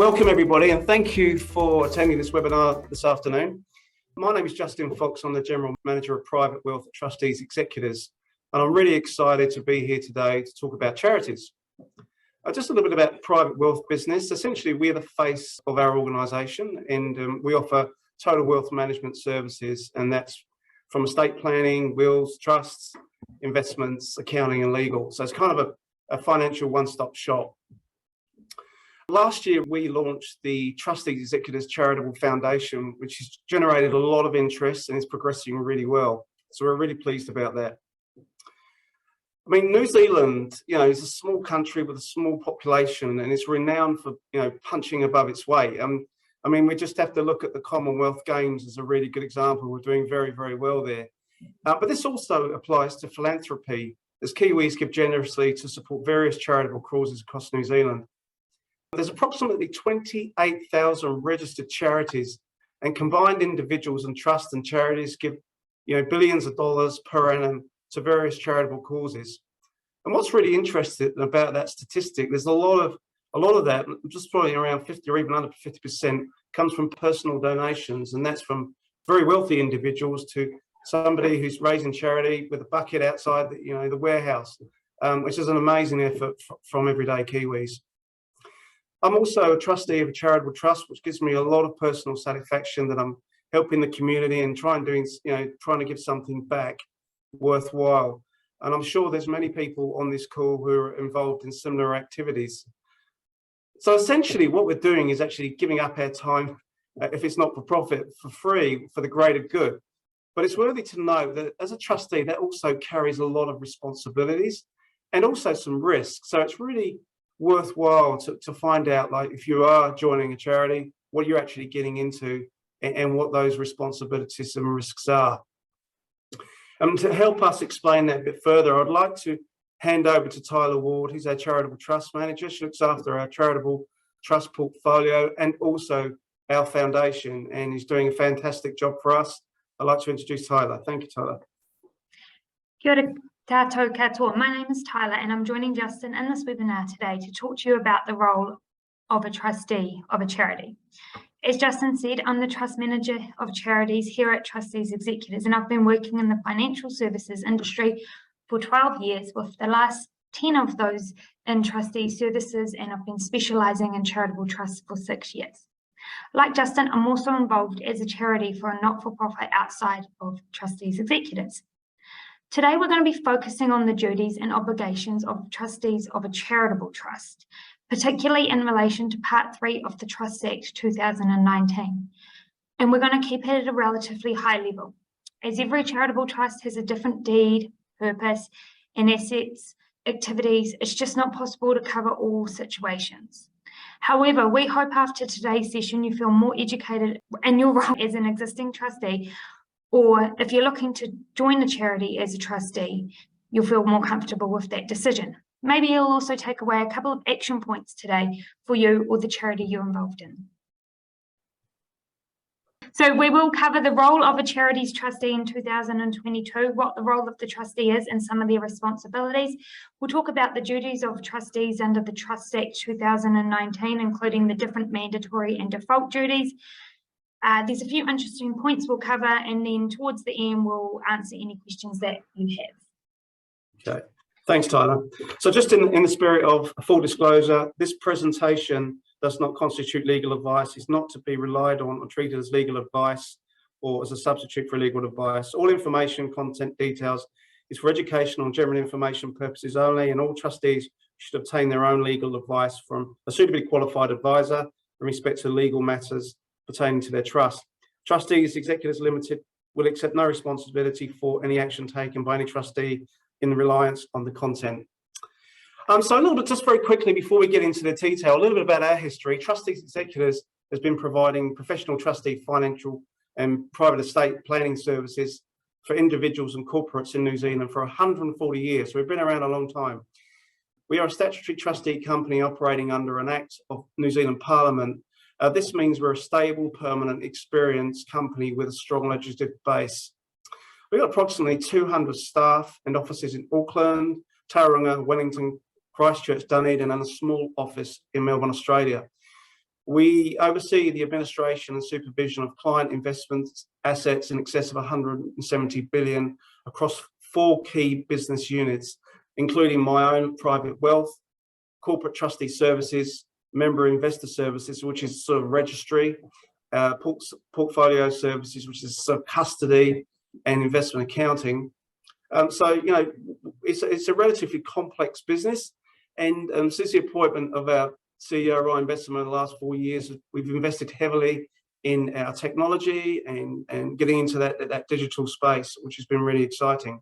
Welcome everybody, and thank you for attending this webinar this afternoon. My name is Justin Fox. I'm the General Manager of Private Wealth at Trustees Executors, and I'm really excited to be here today to talk about charities. Just a little bit about private wealth business. Essentially, we're the face of our organisation, and we offer total wealth management services, and that's from estate planning, wills, trusts, investments, accounting and legal. So it's kind of a financial one-stop shop. Last year, we launched the Trustee Executors Charitable Foundation, which has generated a lot of interest and is progressing really well. So we're really pleased about that. I mean, New Zealand, is a small country with a small population, and it's renowned for, punching above its weight. I mean, we just have to look at the Commonwealth Games as a really good example. We're doing very, very well there. But this also applies to philanthropy, as Kiwis give generously to support various charitable causes across New Zealand. There's approximately 28,000 registered charities, and combined individuals and trusts and charities give, billions of dollars per annum to various charitable causes. And what's really interesting about that statistic, there's a lot of that, just probably around 50 or even under 50%, comes from personal donations, and that's from very wealthy individuals to somebody who's raising charity with a bucket outside the warehouse, which is an amazing effort from everyday Kiwis. I'm also a trustee of a charitable trust, which gives me a lot of personal satisfaction that I'm helping the community and trying to give something back worthwhile. And I'm sure there's many people on this call who are involved in similar activities. So essentially what we're doing is actually giving up our time, if it's not for profit, for free, for the greater good. But it's worthy to note that as a trustee, that also carries a lot of responsibilities and also some risks. So it's really worthwhile to find out, like, if you are joining a charity, what you're actually getting into and what those responsibilities and risks are. And to help us explain that a bit further, I'd like to hand over to Tyler Ward, who's our Charitable Trust Manager. She looks after our charitable trust portfolio and also our foundation, and is doing a fantastic job for us. I'd like to introduce Tyler. Thank you, Tyler. Kia ora tātou katoa. My name is Tyler, and I'm joining Justin in this webinar today to talk to you about the role of a trustee of a charity. As Justin said, I'm the Trust Manager of Charities here at Trustees Executors, and I've been working in the financial services industry for 12 years, with the last 10 of those in trustee services, and I've been specialising in charitable trusts for 6 years. Like Justin, I'm also involved as a charity for a not-for-profit outside of Trustees Executors. Today, we're going to be focusing on the duties and obligations of trustees of a charitable trust, particularly in relation to Part 3 of the Trust Act 2019. And we're going to keep it at a relatively high level, as every charitable trust has a different deed, purpose, and assets, activities. It's just not possible to cover all situations. However, we hope after today's session you feel more educated in your role as an existing trustee, or if you're looking to join the charity as a trustee, you'll feel more comfortable with that decision. Maybe you'll also take away a couple of action points today for you or the charity you're involved in. So we will cover the role of a charities trustee in 2022, what the role of the trustee is and some of their responsibilities. We'll talk about the duties of trustees under the Trust Act 2019, including the different mandatory and default duties. There's a few interesting points we'll cover, and then towards the end, we'll answer any questions that you have. Okay, thanks, Tyler. So just in the spirit of full disclosure, this presentation does not constitute legal advice. It's not to be relied on or treated as legal advice or as a substitute for legal advice. All information, content, details is for educational and general information purposes only, and all trustees should obtain their own legal advice from a suitably qualified advisor in respect to legal matters pertaining to their trust. Trustees Executors Limited will accept no responsibility for any action taken by any trustee in reliance on the content. So a little bit, just very quickly before we get into the detail, a little bit about our history. Trustees Executors has been providing professional trustee financial and private estate planning services for individuals and corporates in New Zealand for 140 years. So we've been around a long time. We are a statutory trustee company operating under an Act of New Zealand Parliament. This means we're a stable, permanent, experienced company with a strong legislative base. We've got approximately 200 staff and offices in Auckland, Tauranga, Wellington, Christchurch, Dunedin, and a small office in Melbourne, Australia. We oversee the administration and supervision of client investment assets in excess of 170 billion across 4 key business units, including my own private wealth, corporate trustee services, member investor services, which is sort of registry, portfolio services, which is sort of custody and investment accounting. So, you know, it's a relatively complex business. And since the appointment of our CEO, Ryan Bessemer, in the last 4 years, we've invested heavily in our technology and getting into that digital space, which has been really exciting.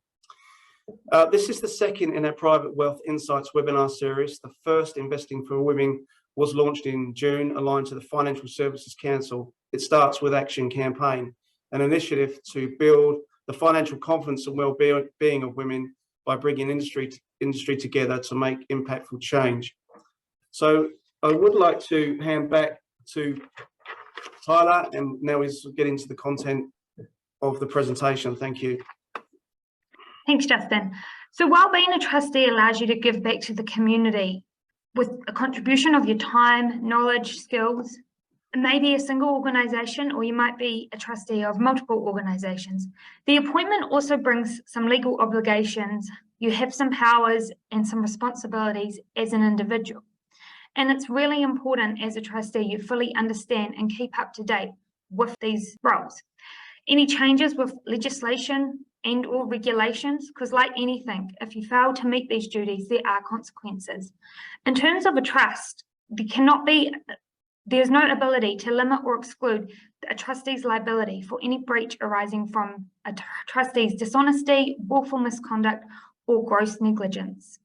This is the second in our Private Wealth Insights webinar series. The first, Investing for Women, was launched in June, aligned to the Financial Services Council. It starts with Action campaign, an initiative to build the financial confidence and well-being of women by bringing industry together to make impactful change. So I would like to hand back to Tyler, and now he's getting to the content of the presentation. Thank you. Thanks, Justin. So while being a trustee allows you to give back to the community with a contribution of your time, knowledge, skills, it may be a single organisation, or you might be a trustee of multiple organisations. The appointment also brings some legal obligations. You have some powers and some responsibilities as an individual. And it's really important as a trustee you fully understand and keep up to date with these roles. Any changes with legislation and or regulations, because like anything, if you fail to meet these duties, there are consequences. In terms of a trust, there's no ability to limit or exclude a trustee's liability for any breach arising from a trustee's dishonesty, willful misconduct, or gross negligence.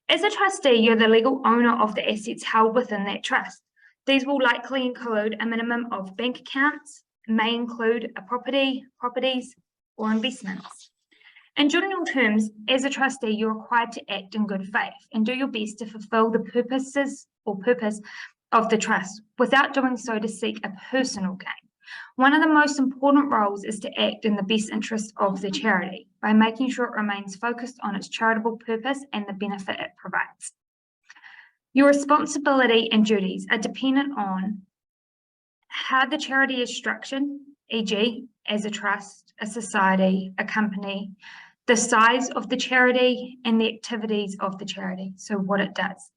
As a trustee, you're the legal owner of the assets held within that trust. These will likely include a minimum of bank accounts, may include a properties, or investments. In general terms, as a trustee, you're required to act in good faith and do your best to fulfill the purpose of the trust without doing so to seek a personal gain. One of the most important roles is to act in the best interest of the charity by making sure it remains focused on its charitable purpose and the benefit it provides. Your responsibility and duties are dependent on how the charity is structured, e.g., as a trust, a society, a company, the size of the charity, and the activities of the charity, so what it does.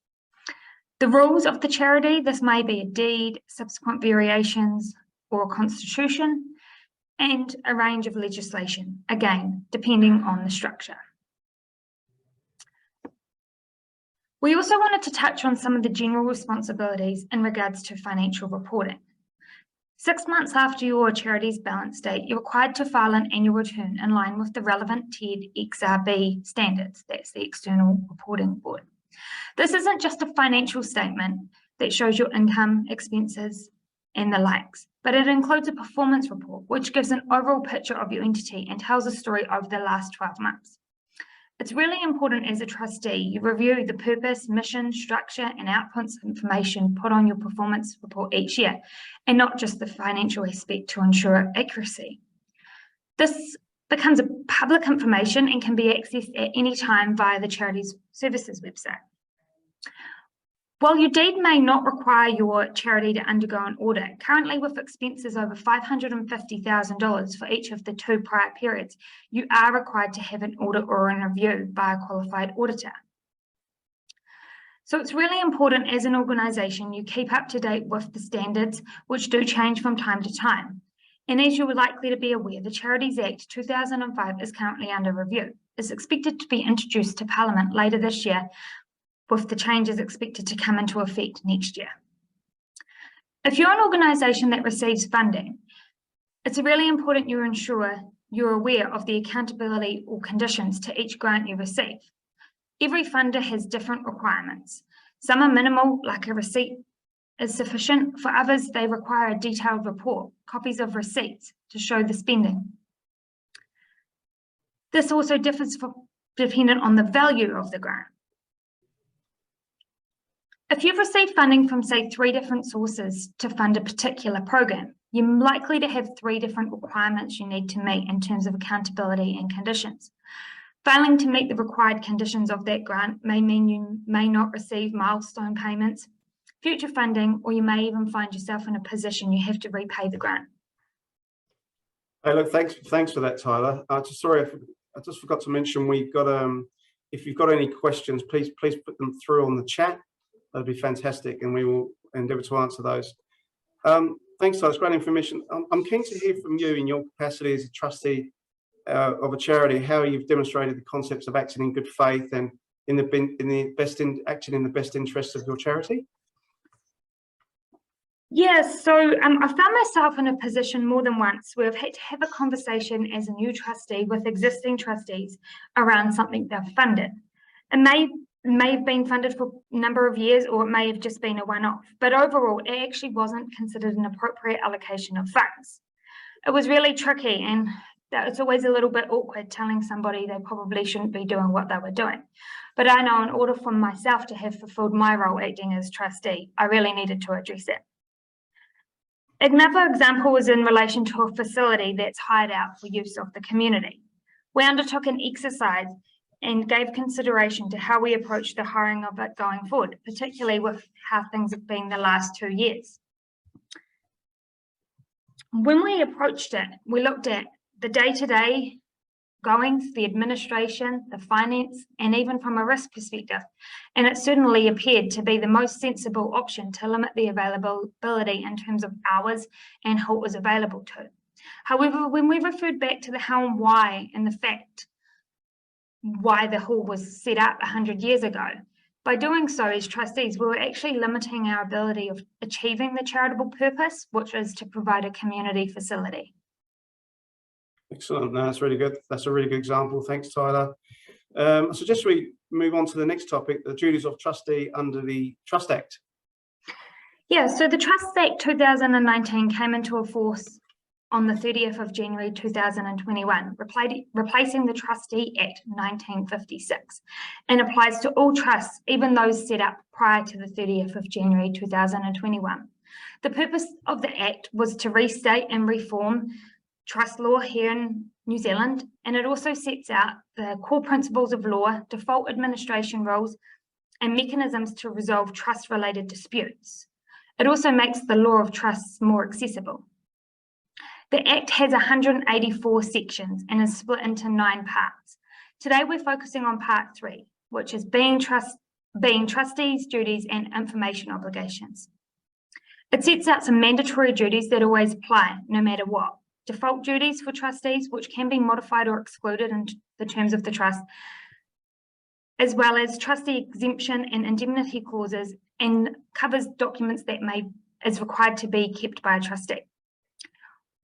The rules of the charity, this may be a deed, subsequent variations, or a constitution, and a range of legislation, again, depending on the structure. We also wanted to touch on some of the general responsibilities in regards to financial reporting. 6 months after your charity's balance date, you're required to file an annual return in line with the relevant tiered XRB standards, that's the External Reporting Board. This isn't just a financial statement that shows your income, expenses, and the likes, but it includes a performance report, which gives an overall picture of your entity and tells a story over the last 12 months. It's really important as a trustee, you review the purpose, mission, structure, and outputs information put on your performance report each year, and not just the financial aspect to ensure accuracy. This becomes a public information and can be accessed at any time via the Charities Services website. While your deed may not require your charity to undergo an audit, currently with expenses over $550,000 for each of the 2 prior periods, you are required to have an audit or a review by a qualified auditor. So it's really important as an organisation you keep up to date with the standards, which do change from time to time. And as you are likely to be aware, the Charities Act 2005 is currently under review. It's expected to be introduced to Parliament later this year, with the changes expected to come into effect next year. If you're an organisation that receives funding, it's really important you ensure you're aware of the accountability or conditions to each grant you receive. Every funder has different requirements. Some are minimal, like a receipt is sufficient. For others, they require a detailed report, copies of receipts to show the spending. This also differs dependent on the value of the grant. If you've received funding from, say, 3 different sources to fund a particular program, you're likely to have 3 different requirements you need to meet in terms of accountability and conditions. Failing to meet the required conditions of that grant may mean you may not receive milestone payments, future funding, or you may even find yourself in a position you have to repay the grant. Hey, look, thanks for that, Tyler. Sorry, I just forgot to mention we've got if you've got any questions, please put them through on the chat. That'd be fantastic, and we will endeavour to answer those. Thanks, Tyler. It's great information. I'm keen to hear from you in your capacity as a trustee of a charity, how you've demonstrated the concepts of acting in good faith and acting in the best interests of your charity. Yes, so I found myself in a position more than once where I've had to have a conversation as a new trustee with existing trustees around something they've funded. It may have been funded for a number of years, or it may have just been a one-off, but overall it actually wasn't considered an appropriate allocation of funds. It was really tricky, and it's always a little bit awkward telling somebody they probably shouldn't be doing what they were doing. But I know in order for myself to have fulfilled my role acting as trustee, I really needed to address it. Another example was in relation to a facility that's hired out for use of the community. We undertook an exercise and gave consideration to how we approach the hiring of it going forward, particularly with how things have been the last 2 years. When we approached it, we looked at the day-to-day goings, the administration, the finance, and even from a risk perspective. And it certainly appeared to be the most sensible option to limit the availability in terms of hours and who it was available to. However, when we referred back to the how and why and the fact why the hall was set up 100 years ago, by doing so as trustees, we were actually limiting our ability of achieving the charitable purpose, which is to provide a community facility. Excellent. No, that's really good. That's a really good example. Thanks, Tyler. I suggest we move on to the next topic, the duties of trustee under the Trust Act. Yeah, so the Trust Act 2019 came into force on the 30th of January 2021, replacing the Trustee Act 1956, and applies to all trusts, even those set up prior to the 30th of January 2021. The purpose of the Act was to restate and reform trust law here in New Zealand, and it also sets out the core principles of law, default administration rules, and mechanisms to resolve trust-related disputes. It also makes the law of trusts more accessible. The Act has 184 sections and is split into 9 parts. Today we're focusing on Part 3, which is being trustees, duties, and information obligations. It sets out some mandatory duties that always apply, no matter what. Default duties for trustees, which can be modified or excluded in the terms of the trust, as well as trustee exemption and indemnity clauses, and covers documents that is required to be kept by a trustee.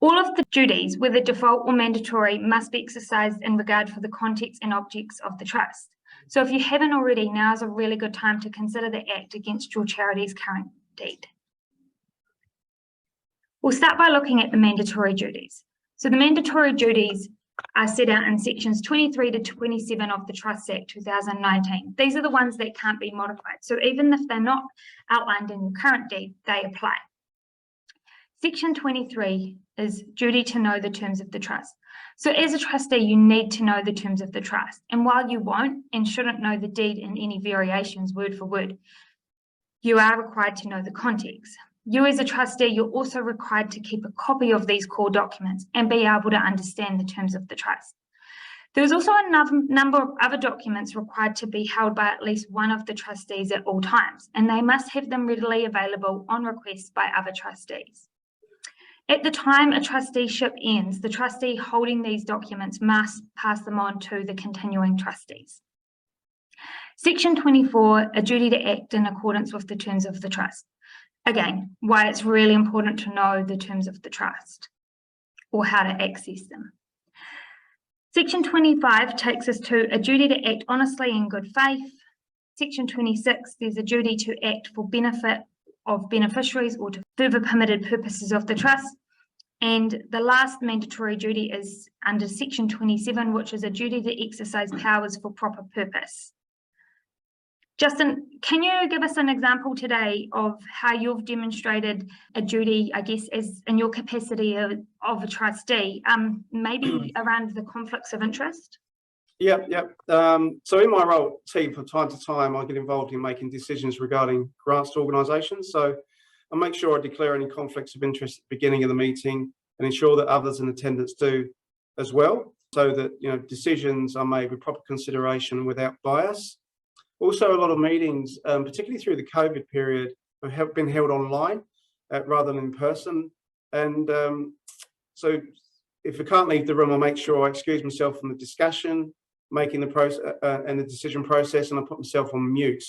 All of the duties, whether default or mandatory, must be exercised in regard for the context and objects of the trust. So if you haven't already, now is a really good time to consider the Act against your charity's current deed. We'll start by looking at the mandatory duties. So the mandatory duties are set out in sections 23 to 27 of the Trust Act 2019. These are the ones that can't be modified. So even if they're not outlined in your current deed, they apply. Section 23 is duty to know the terms of the trust. So as a trustee, you need to know the terms of the trust. And while you won't and shouldn't know the deed in any variations word for word, you are required to know the context. You as a trustee, you're also required to keep a copy of these core documents and be able to understand the terms of the trust. There's also a number of other documents required to be held by at least one of the trustees at all times, and they must have them readily available on request by other trustees. At the time a trusteeship ends, the trustee holding these documents must pass them on to the continuing trustees. Section 24, a duty to act in accordance with the terms of the trust. Again, why it's really important to know the terms of the trust or how to access them. Section 25 takes us to a duty to act honestly in good faith. Section 26, there's a duty to act for benefit of beneficiaries or to further permitted purposes of the trust. And the last mandatory duty is under Section 27, which is a duty to exercise powers for proper purpose. Justin, can you give us an example today of how you've demonstrated a duty, I guess, as in your capacity of a trustee, maybe around the conflicts of interest? Yep. So in my role, T, from time to time, I get involved in making decisions regarding grants to organisations. So I make sure I declare any conflicts of interest at the beginning of the meeting and ensure that others in attendance do as well, so that decisions are made with proper consideration and without bias. Also, a lot of meetings, particularly through the COVID period, have been held online rather than in person. And so if I can't leave the room, I'll make sure I excuse myself from the discussion, making the process and the decision process, and I put myself on mute.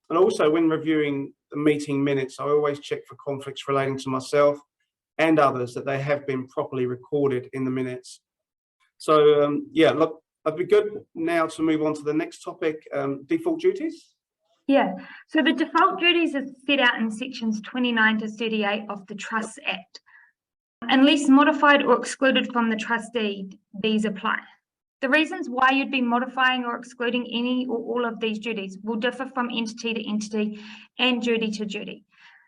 And also, when reviewing the meeting minutes, I always check for conflicts relating to myself and others, that they have been properly recorded in the minutes. So yeah, look, it'd be good now to move on to the next topic, default duties. Yeah, so the default duties are set out in sections 29 to 38 of the Trusts Act. Unless modified or excluded from the trustee, these apply. The reasons why you'd be modifying or excluding any or all of these duties will differ from entity to entity and duty to duty.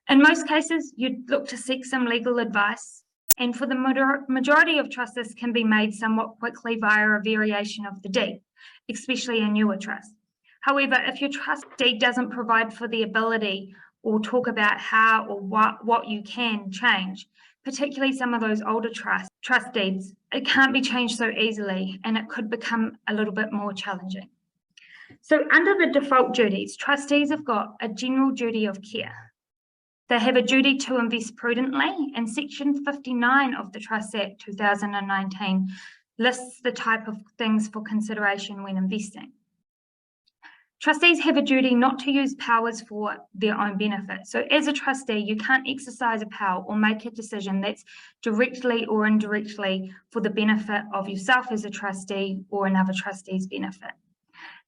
In most cases, you'd look to seek some legal advice, and for the majority of trusts, this can be made somewhat quickly via a variation of the deed, especially a newer trust. However, if your trust deed doesn't provide for the ability or talk about how or what you can change, particularly some of those older trust deeds, it can't be changed so easily, and it could become a little bit more challenging. So under the default duties, trustees have got a general duty of care. They have a duty to invest prudently, and section 59 of the Trust Act 2019 lists the type of things for consideration when investing. Trustees have a duty not to use powers for their own benefit. So as a trustee, you can't exercise a power or make a decision that's directly or indirectly for the benefit of yourself as a trustee or another trustee's benefit.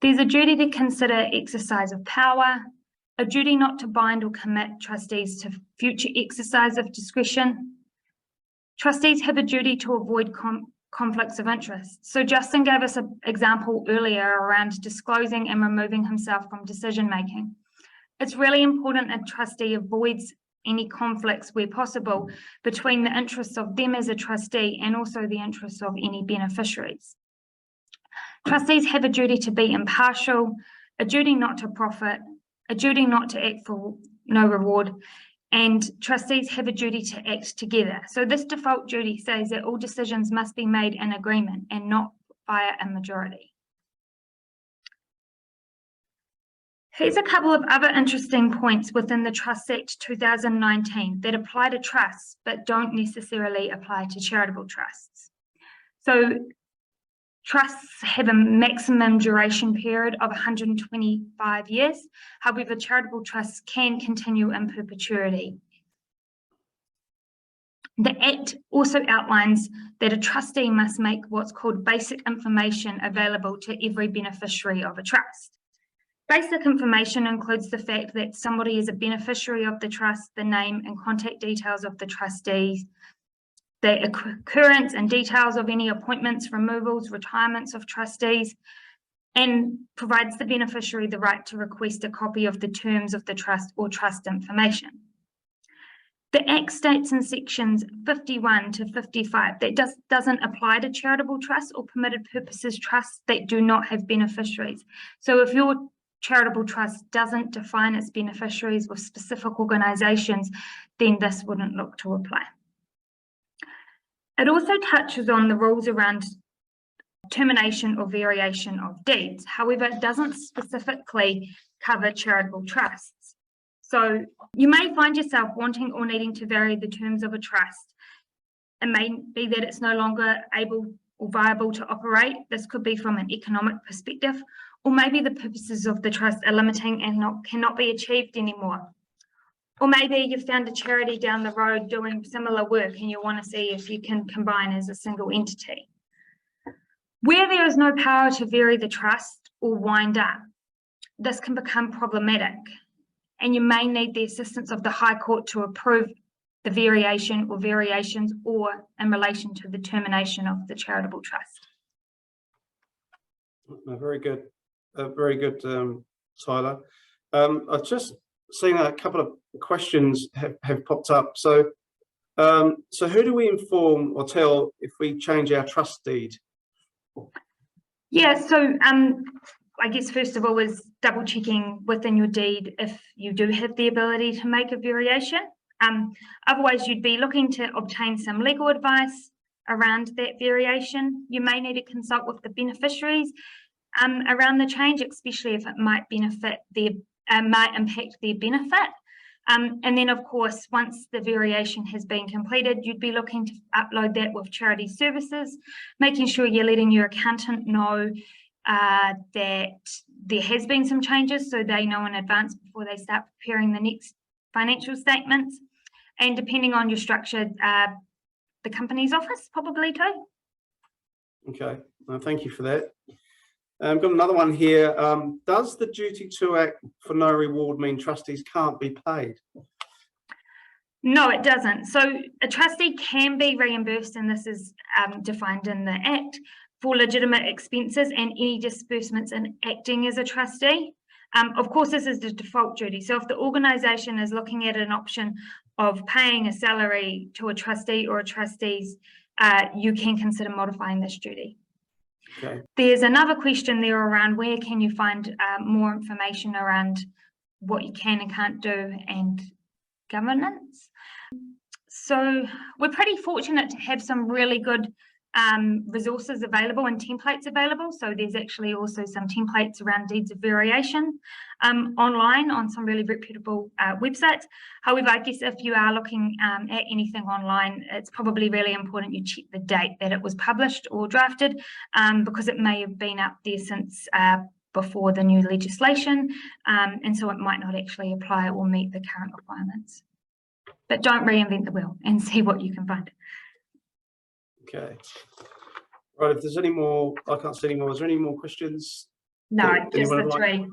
There's a duty to consider exercise of power, a duty not to bind or commit trustees to future exercise of discretion. Trustees have a duty to avoid conflicts of interest. So Justin gave us an example earlier around disclosing and removing himself from decision making. It's really important a trustee avoids any conflicts where possible between the interests of them as a trustee and also the interests of any beneficiaries. Trustees have a duty to be impartial, a duty not to profit, a duty not to act for no reward, and trustees have a duty to act together. So this default duty says that all decisions must be made in agreement and not via a majority. Here's a couple of other interesting points within the Trust Act 2019 that apply to trusts but don't necessarily apply to charitable trusts. So trusts have a maximum duration period of 125 years. However, charitable trusts can continue in perpetuity. The Act also outlines that a trustee must make what's called basic information available to every beneficiary of a trust. Basic information includes the fact that somebody is a beneficiary of the trust, the name and contact details of the trustees, the occurrence and details of any appointments, removals, retirements of trustees, and provides the beneficiary the right to request a copy of the terms of the trust or trust information. The Act states in sections 51 to 55 that doesn't apply to charitable trusts or permitted purposes trusts that do not have beneficiaries. So if your charitable trust doesn't define its beneficiaries with specific organisations, then this wouldn't look to apply. It also touches on the rules around termination or variation of deeds. However, it doesn't specifically cover charitable trusts. So you may find yourself wanting or needing to vary the terms of a trust. It may be that it's no longer able or viable to operate. This could be from an economic perspective, or maybe the purposes of the trust are limiting and cannot be achieved anymore. Or maybe you've found a charity down the road doing similar work and you want to see if you can combine as a single entity. Where there is no power to vary the trust or wind up, this can become problematic, and you may need the assistance of the High Court to approve the variation or variations or in relation to the termination of the charitable trust. Very good, Tyler. I've just seen a couple of questions have popped up. So who do we inform or tell if we change our trust deed? Yeah, so I guess first of all is double checking within your deed if you do have the ability to make a variation. Otherwise, you'd be looking to obtain some legal advice around that variation. You may need to consult with the beneficiaries around the change, especially if it might benefit their might impact their benefit. And then, of course, once the variation has been completed, you'd be looking to upload that with Charity Services, making sure you're letting your accountant know that there has been some changes, so they know in advance before they start preparing the next financial statements. And depending on your structure, the company's office probably too. Okay, thank you for that. I've got another one here. Does the duty to act for no reward mean trustees can't be paid? No, it doesn't. So a trustee can be reimbursed, and this is defined in the Act, for legitimate expenses and any disbursements in acting as a trustee. Of course, this is the default duty. So if the organisation is looking at an option of paying a salary to a trustee or a trustees, you can consider modifying this duty. Okay. There's another question there around where can you find more information around what you can and can't do and governance. So we're pretty fortunate to have some really good resources available and templates available. So there's actually also some templates around deeds of variation online on some really reputable websites. However, I guess if you are looking at anything online, it's probably really important you check the date that it was published or drafted, because it may have been up there since before the new legislation, and so it might not actually apply or meet the current requirements. But don't reinvent the wheel and see what you can find. Okay. Right, if there's any more, I can't see any more. Is there any more questions? No, just the three.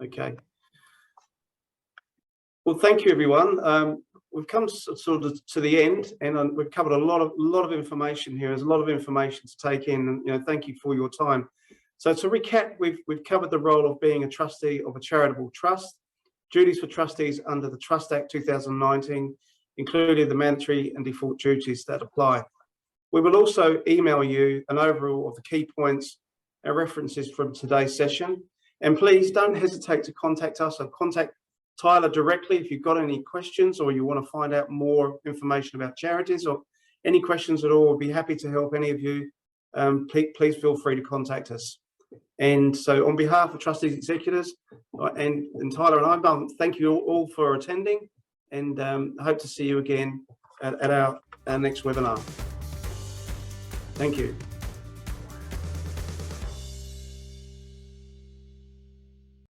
Okay. Well, thank you, everyone. We've come sort of to the end, and we've covered a lot of information here. There's a lot of information to take in, and thank you for your time. So to recap, we've covered the role of being a trustee of a charitable trust, duties for trustees under the Trust Act 2019, including the mandatory and default duties that apply. We will also email you an overall of the key points and references from today's session. And please don't hesitate to contact us or contact Tyler directly if you've got any questions or you want to find out more information about charities or any questions at all. We'll be happy to help any of you. Please feel free to contact us. And so on behalf of Trustees Executors and Tyler and I, thank you all for attending, and hope to see you again at our next webinar. Thank you.